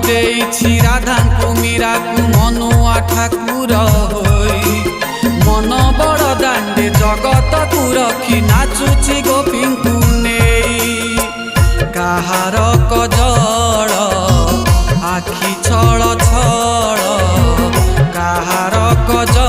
देइछि राधा मीरा को मनुआ ठाकुर होई मन बड़ दांडे जगत को रखी नाचुची गोपी को नेई काहार कजल आखि छल छल काहार कजल